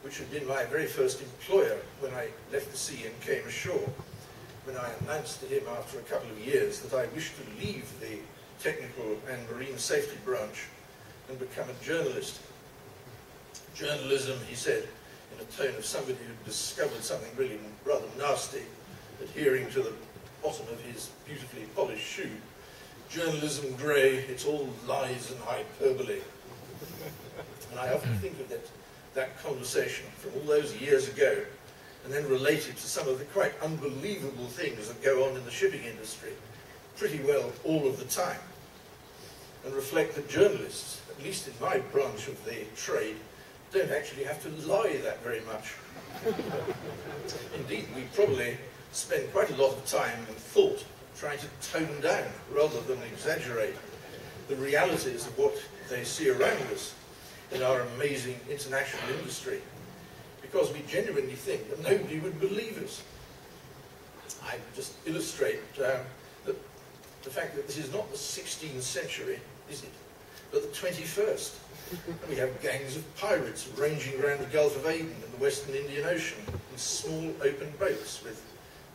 which had been my very first employer when I left the sea and came ashore, when I announced to him after a couple of years that I wished to leave the technical and marine safety branch and become a journalist. Journalism, he said, in a tone of somebody who discovered something really rather nasty, adhering to the bottom of his beautifully polished shoe. Journalism, Gray, it's all lies and hyperbole. And I often think of that conversation from all those years ago, and then relate it to some of the quite unbelievable things that go on in the shipping industry, pretty well all of the time, and reflect that journalists, at least in my branch of the trade, don't actually have to lie that very much. Indeed, we probably spend quite a lot of time and thought trying to tone down, rather than exaggerate, the realities of what they see around us in our amazing international industry, because we genuinely think that nobody would believe us. I just illustrate the fact that this is not the 16th century, is it, but the 21st. We have gangs of pirates ranging around the Gulf of Aden and the Western Indian Ocean in small open boats.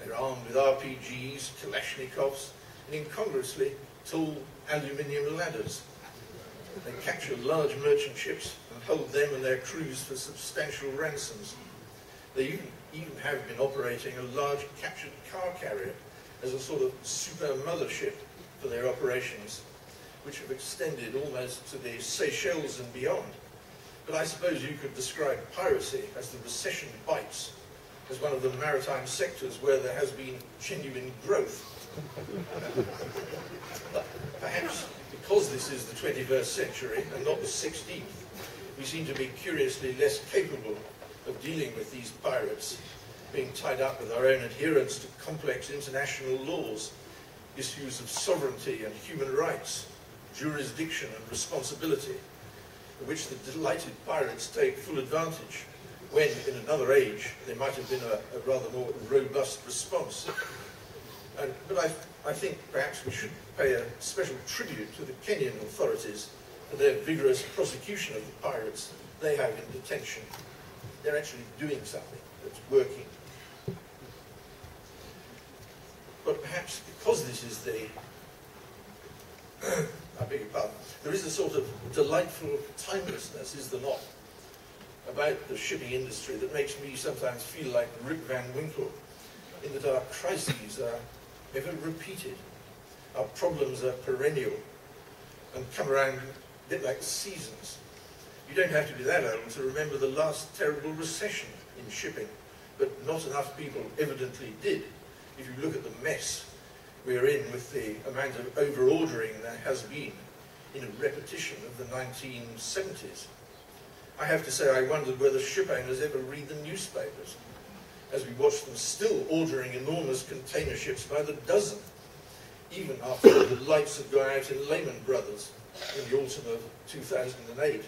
They're armed with RPGs, Kalashnikovs, and incongruously tall aluminium ladders. They capture large merchant ships and hold them and their crews for substantial ransoms. They even have been operating a large captured car carrier as a sort of super mothership for their operations, which have extended almost to the Seychelles and beyond. But I suppose you could describe piracy, as the recession bites, as one of the maritime sectors where there has been genuine growth. But perhaps because this is the 21st century and not the 16th, we seem to be curiously less capable of dealing with these pirates, being tied up with our own adherence to complex international laws, issues of sovereignty and human rights, jurisdiction and responsibility, of which the delighted pirates take full advantage, when in another age there might have been a rather more robust response. But I think perhaps we should pay a special tribute to the Kenyan authorities for their vigorous prosecution of the pirates they have in detention. They're actually doing something that's working. But perhaps because this is the I beg your pardon, there is a sort of delightful timelessness, is there not, about the shipping industry that makes me sometimes feel like Rip Van Winkle, in that our crises are ever repeated. Our problems are perennial and come around a bit like seasons. You don't have to be that old to remember the last terrible recession in shipping, but not enough people evidently did. If you look at the mess we're in with the amount of over-ordering there has been in a repetition of the 1970s. I have to say I wondered whether ship owners ever read the newspapers, as we watch them still ordering enormous container ships by the dozen, even after the lights had gone out in Lehman Brothers in the autumn of 2008.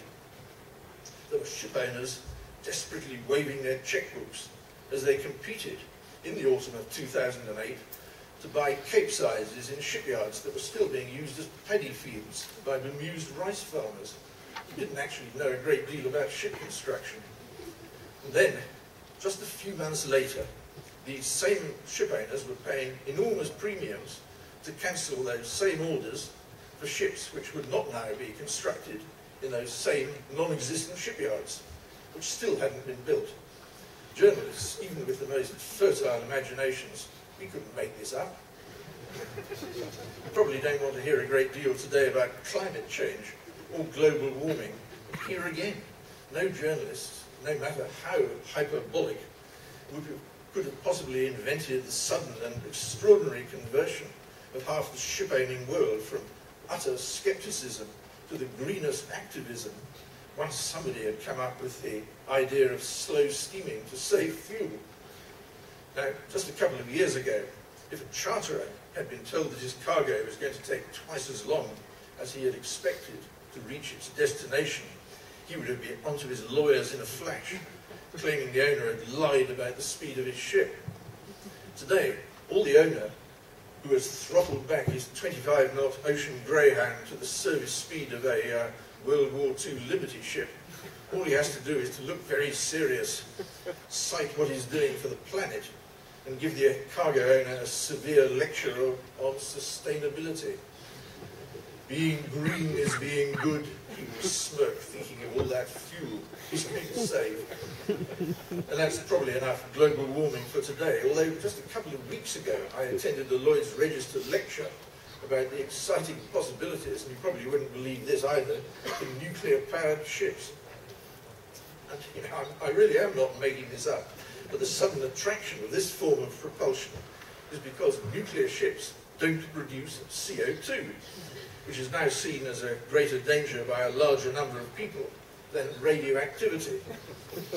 There were ship owners desperately waving their checkbooks as they competed in the autumn of 2008 to buy capesizes in shipyards that were still being used as paddy fields by bemused rice farmers who didn't actually know a great deal about ship construction. And then, just a few months later, these same ship owners were paying enormous premiums to cancel those same orders for ships which would not now be constructed in those same non-existent shipyards, which still hadn't been built. Journalists, even with the most fertile imaginations, we couldn't make this up. You probably don't want to hear a great deal today about climate change or global warming. But here again, no journalist, no matter how hyperbolic, could have possibly invented the sudden and extraordinary conversion of half the ship-owning world from utter skepticism to the greenest activism once somebody had come up with the idea of slow steaming to save fuel. Now, just a couple of years ago, if a charterer had been told that his cargo was going to take twice as long as he had expected to reach its destination, he would have been onto his lawyers in a flash, claiming the owner had lied about the speed of his ship. Today, all the owner, who has throttled back his 25-knot Ocean Greyhound to the service speed of a World War II Liberty ship, All he has to do is to look very serious, cite what he's doing for the planet, and give the cargo owner a severe lecture on sustainability. Being green is being good, he will smirk, thinking of all that fuel he's going to save. And that's probably enough global warming for today, although just a couple of weeks ago I attended the Lloyd's Register lecture about the exciting possibilities, and you probably wouldn't believe this either, in nuclear-powered ships. And you know, I really am not making this up, but the sudden attraction of this form of propulsion is because nuclear ships don't produce CO2, which is now seen as a greater danger by a larger number of people than radioactivity.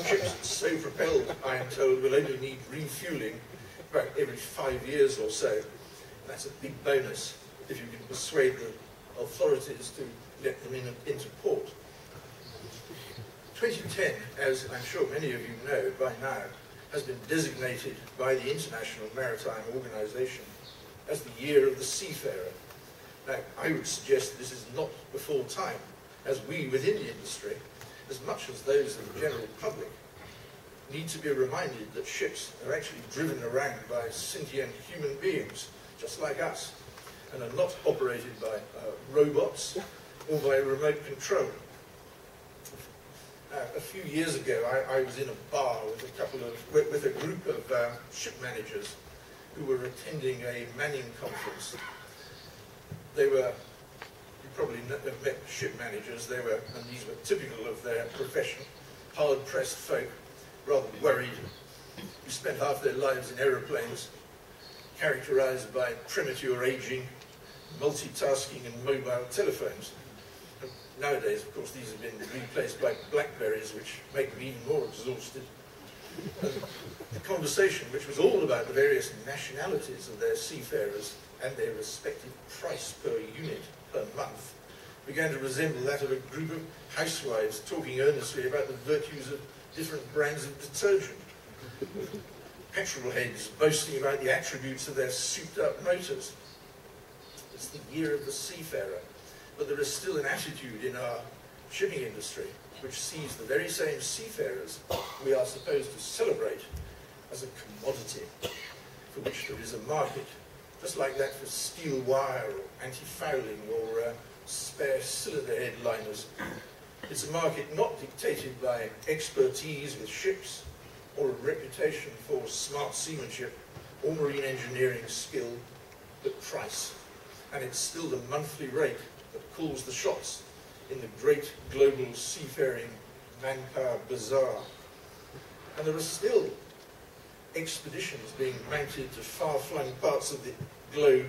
Ships so propelled, I am told, will only need refueling about every 5 years or so. That's a big bonus if you can persuade the authorities to let them into port. 2010, as I'm sure many of you know by now, has been designated by the International Maritime Organization as the Year of the Seafarer. Now, I would suggest this is not before time, as we within the industry, as much as those of the general public, need to be reminded that ships are actually driven around by sentient human beings, just like us, and are not operated by robots or by remote control. A few years ago, I was in a bar with a group of ship managers who were attending a Manning conference. They were, you probably have met ship managers, and these were typical of their profession, hard-pressed folk, rather worried, who spent half their lives in aeroplanes, characterized by premature aging, multitasking and mobile telephones. And nowadays, of course, these have been replaced by Blackberries, which make them even more exhausted. And the conversation, which was all about the various nationalities of their seafarers and their respective price per unit per month, began to resemble that of a group of housewives talking earnestly about the virtues of different brands of detergent. Petrol heads boasting about the attributes of their souped-up motors. It's the Year of the Seafarer, but there is still an attitude in our shipping industry which sees the very same seafarers we are supposed to celebrate as a commodity for which there is a market, just like that for steel wire or anti-fouling or spare cylinder head liners. It's a market not dictated by expertise with ships or a reputation for smart seamanship or marine engineering skill, but price. And it's still the monthly rate that calls the shots in the great global seafaring manpower bazaar. And there are still expeditions being mounted to far-flung parts of the globe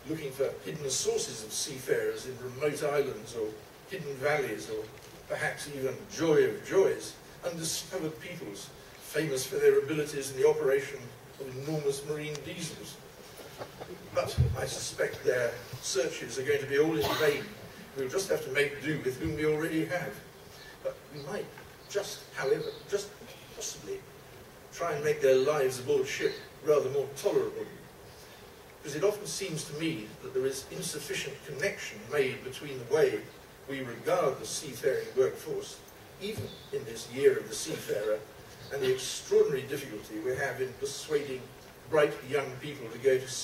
looking for hidden sources of seafarers in remote islands or hidden valleys, or perhaps even, joy of joys, undiscovered peoples famous for their abilities in the operation of enormous marine diesels. But I suspect their searches are going to be all in vain. We'll just have to make do with whom we already have. But we might just, however, just possibly try and make their lives aboard ship rather more tolerable. Because it often seems to me that there is insufficient connection made between the way we regard the seafaring workforce, even in this Year of the Seafarer, and the extraordinary difficulty we have in persuading bright young people to go to sea.